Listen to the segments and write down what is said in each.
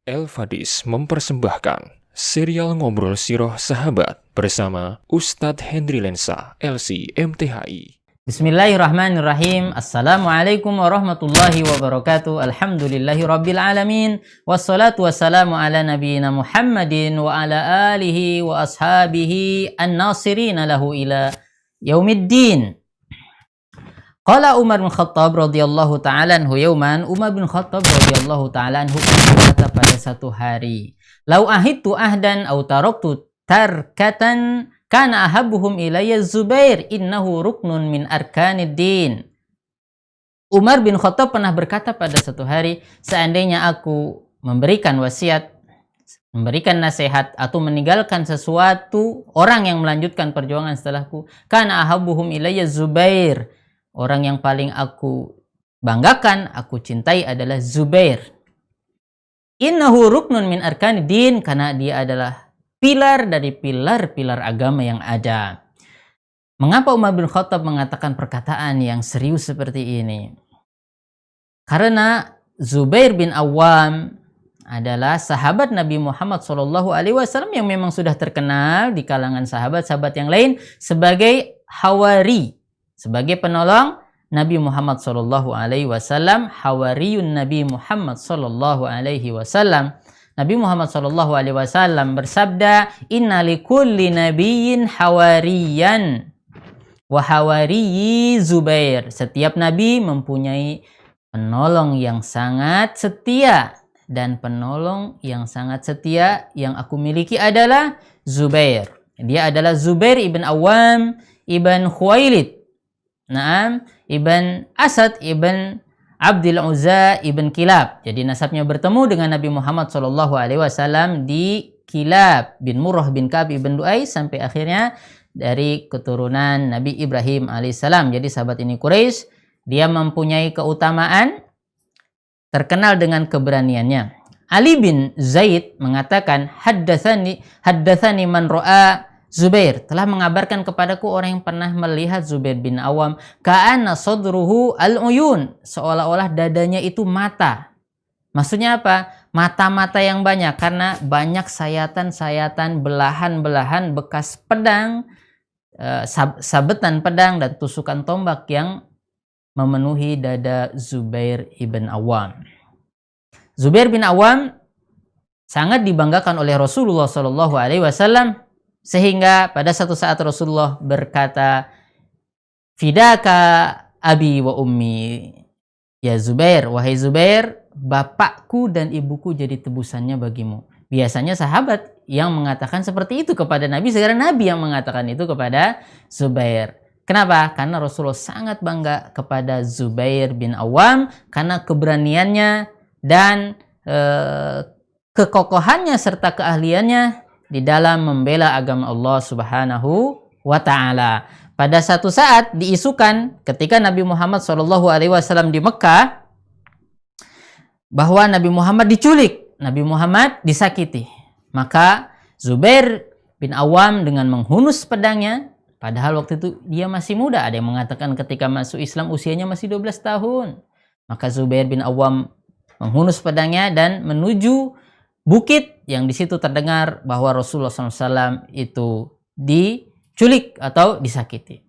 Elfadis mempersembahkan serial Ngobrol Siroh Sahabat bersama Ustadz Henry Lensa, LC MTHI. Bismillahirrahmanirrahim. Assalamualaikum warahmatullahi wabarakatuh. Alhamdulillahi rabbil alamin. Wassalatu wassalamu ala nabiyyina Muhammadin wa ala alihi wa ashabihi an-nasirina lahu ila yaumiddin. Qala Umar bin Khattab radhiyallahu ta'ala anhu yauman. Umar bin Khattab radhiyallahu ta'ala anhu berkata pada satu hari, "Lau ahidtu ahdan aw taraktu tarkatan kana ahabbuhum ilayya Zubair innahu ruknun min arkanid din." Umar bin Khattab pernah berkata pada satu hari, seandainya aku memberikan wasiat, memberikan nasihat atau meninggalkan sesuatu, orang yang melanjutkan perjuangan setelahku, kana ahabbuhum ilayya Zubair, orang yang paling aku banggakan, aku cintai adalah Zubair. Innahu ruknun min arkanid din, karena dia adalah pilar dari pilar-pilar agama yang ada. Mengapa Umar bin Khattab mengatakan perkataan yang serius seperti ini? Karena Zubair bin Awam adalah sahabat Nabi Muhammad SAW yang memang sudah terkenal di kalangan sahabat-sahabat yang lain sebagai hawari, sebagai penolong Nabi Muhammad SAW, hawariyun Nabi Muhammad SAW. Nabi Muhammad SAW bersabda, "Inna likulli nabiyyin hawariyan wa hawariyi Zubair." Setiap nabi mempunyai penolong yang sangat setia, dan penolong yang sangat setia yang aku miliki adalah Zubair. Dia adalah Zubair ibn Awam ibn Khuwailid, ibn Asad ibn Abdul Uzza ibn Kilab. Jadi nasabnya bertemu dengan Nabi Muhammad SAW di Kilab bin Murrah bin Ka'ab ibn Lu'ay, sampai akhirnya dari keturunan Nabi Ibrahim alaihissalam. Jadi sahabat ini Quraisy, dia mempunyai keutamaan, terkenal dengan keberaniannya. Ali bin Zaid mengatakan, haddatsani man ra'a Zubair, telah mengabarkan kepadaku orang yang pernah melihat Zubair bin Awam, ka'anna sadruhu al-uyun, seolah-olah dadanya itu mata. Maksudnya apa? Mata-mata yang banyak, karena banyak sayatan-sayatan, belahan-belahan bekas pedang, sabetan pedang dan tusukan tombak yang memenuhi dada Zubair ibn Awam. Zubair bin Awam sangat dibanggakan oleh Rasulullah SAW, sehingga pada satu saat Rasulullah berkata, "Fidaka abi wa ummi ya Zubair, wahai Zubair, bapakku dan ibuku jadi tebusannya bagimu." Biasanya sahabat yang mengatakan seperti itu kepada Nabi, sekarang Nabi yang mengatakan itu kepada Zubair. Kenapa? Karena Rasulullah sangat bangga kepada Zubair bin Awam karena keberaniannya dan kekokohannya serta keahliannya di dalam membela agama Allah Subhanahu wa ta'ala. Pada satu saat diisukan ketika Nabi Muhammad SAW di Mekah bahwa Nabi Muhammad diculik, Nabi Muhammad disakiti. Maka Zubair bin Awam dengan menghunus pedangnya, padahal waktu itu dia masih muda, ada yang mengatakan ketika masuk Islam usianya masih 12 tahun. Maka Zubair bin Awam menghunus pedangnya dan menuju bukit yang di situ terdengar bahwa Rasulullah SAW itu diculik atau disakiti.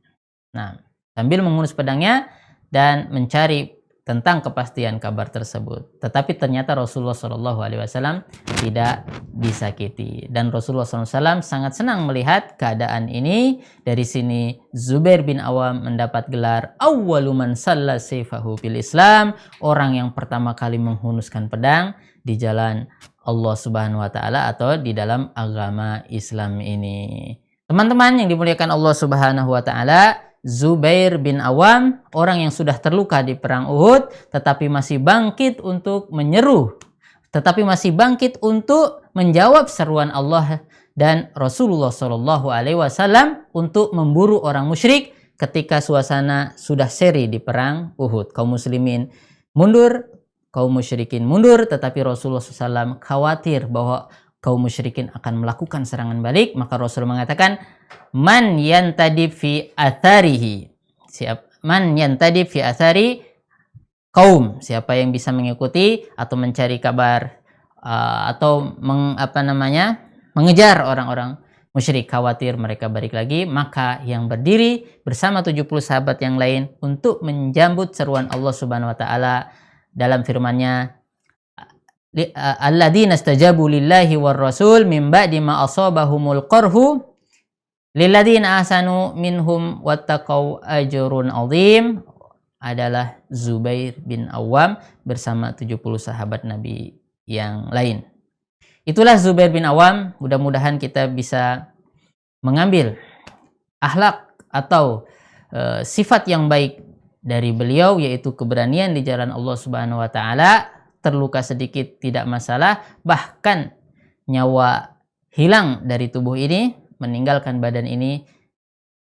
Nah, sambil menghunus pedangnya dan mencari tentang kepastian kabar tersebut. Tetapi ternyata Rasulullah SAW tidak disakiti. Dan Rasulullah SAW sangat senang melihat keadaan ini. Dari sini Zubair bin Awam mendapat gelar awwalu man salla sayfahu fil Islam, orang yang pertama kali menghunuskan pedang di jalan Allah Subhanahu wa ta'ala atau di dalam agama Islam ini. Teman-teman yang dimuliakan Allah Subhanahu wa ta'ala, Zubair bin Awam, orang yang sudah terluka di perang Uhud tetapi masih bangkit untuk menyeru, tetapi masih bangkit untuk menjawab seruan Allah dan Rasulullah SAW untuk memburu orang musyrik ketika suasana sudah seri di perang Uhud. Kaum muslimin mundur, kaum musyrikin mundur, tetapi Rasulullah SAW khawatir bahwa kaum musyrikin akan melakukan serangan balik. Maka Rasul mengatakan, man yantadib fi atharihi, man yantadib fi athari kaum, siapa yang bisa mengikuti atau mencari kabar atau mengejar orang-orang musyrik, khawatir mereka balik lagi, maka yang berdiri bersama 70 sahabat yang lain untuk menjambut seruan Allah Subhanahu wa taala dalam firman-Nya, alladzina istajabu lillahi war rasul min ba'di ma asabahumul qarhu lilladzina ahsanu minhum wattaqau ajrun azim, adalah Zubair bin Awam bersama 70 sahabat Nabi yang lain. Itulah Zubair bin Awam. Mudah-mudahan kita bisa mengambil akhlak atau sifat yang baik dari beliau, yaitu keberanian di jalan Allah Subhanahu wa taala. Terluka sedikit tidak masalah, bahkan nyawa hilang dari tubuh ini, meninggalkan badan ini,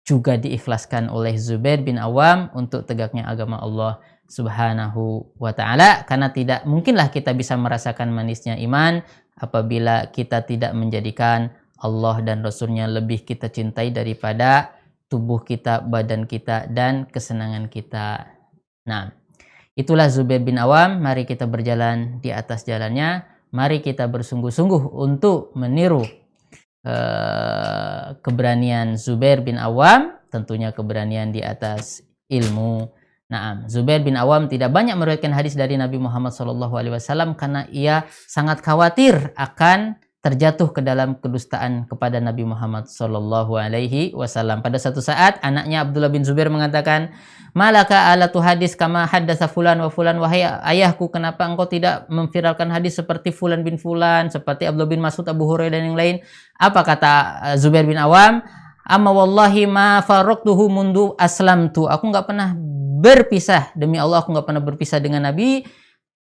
juga diikhlaskan oleh Zubair bin Awam untuk tegaknya agama Allah Subhanahu wa taala, karena tidak mungkinlah kita bisa merasakan manisnya iman apabila kita tidak menjadikan Allah dan Rasul-Nya lebih kita cintai daripada tubuh kita, badan kita, dan kesenangan kita. Nah, itulah Zubair bin Awam. Mari kita berjalan di atas jalannya. Mari kita bersungguh-sungguh untuk meniru keberanian Zubair bin Awam, tentunya keberanian di atas ilmu. Nah, Zubair bin Awam tidak banyak meriwayatkan hadis dari Nabi Muhammad SAW karena ia sangat khawatir akan terjatuh ke dalam kedustaan kepada Nabi Muhammad SAW. Pada satu saat anaknya Abdullah bin Zubair mengatakan, "Malaka alatu hadis kama haddasa fulan wa fulan, wahai ayahku, kenapa engkau tidak memviralkan hadis seperti fulan bin fulan, seperti Abdullah bin Mas'ud, Abu Hurairah dan yang lain?" Apa kata Zubair bin Awam? "Amma wallahi ma faraqtuhu mundu aslamtu." Aku enggak pernah berpisah, demi Allah aku enggak pernah berpisah dengan Nabi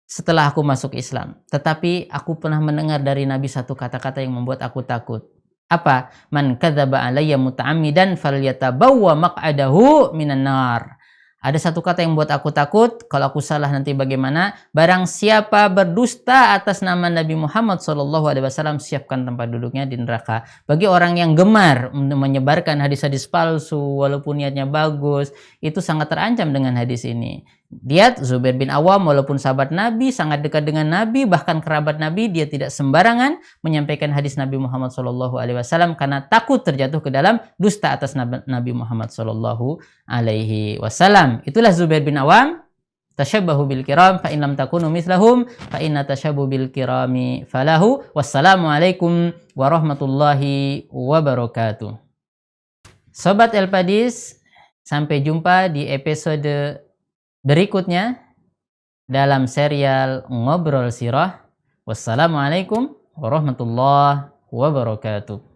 setelah aku masuk Islam. Tetapi aku pernah mendengar dari Nabi satu kata-kata yang membuat aku takut. Apa? "Man kadzaba alayya muta'ammidan falyatabawwa maq'adahu minan nar." Ada satu kata yang membuat aku takut, kalau aku salah nanti bagaimana? Barang siapa berdusta atas nama Nabi Muhammad SAW, siapkan tempat duduknya di neraka. Bagi orang yang gemar menyebarkan hadis-hadis palsu walaupun niatnya bagus, itu sangat terancam dengan hadis ini. Lihat Zubair bin Awam, walaupun sahabat Nabi, sangat dekat dengan Nabi, bahkan kerabat Nabi, dia tidak sembarangan menyampaikan hadis Nabi Muhammad SAW karena takut terjatuh ke dalam dusta atas Nabi Muhammad SAW. Itulah Zubair bin Awam. Tashabbahu bil kiram fa in lam takunu mithlahum fa inna tashabbu bil kirami falahu. Wassalamualaikum warahmatullahi wabarakatuh. Sobat El Padis, sampai jumpa di episode berikutnya dalam serial Ngobrol Sirah. Wassalamualaikum warahmatullahi wabarakatuh.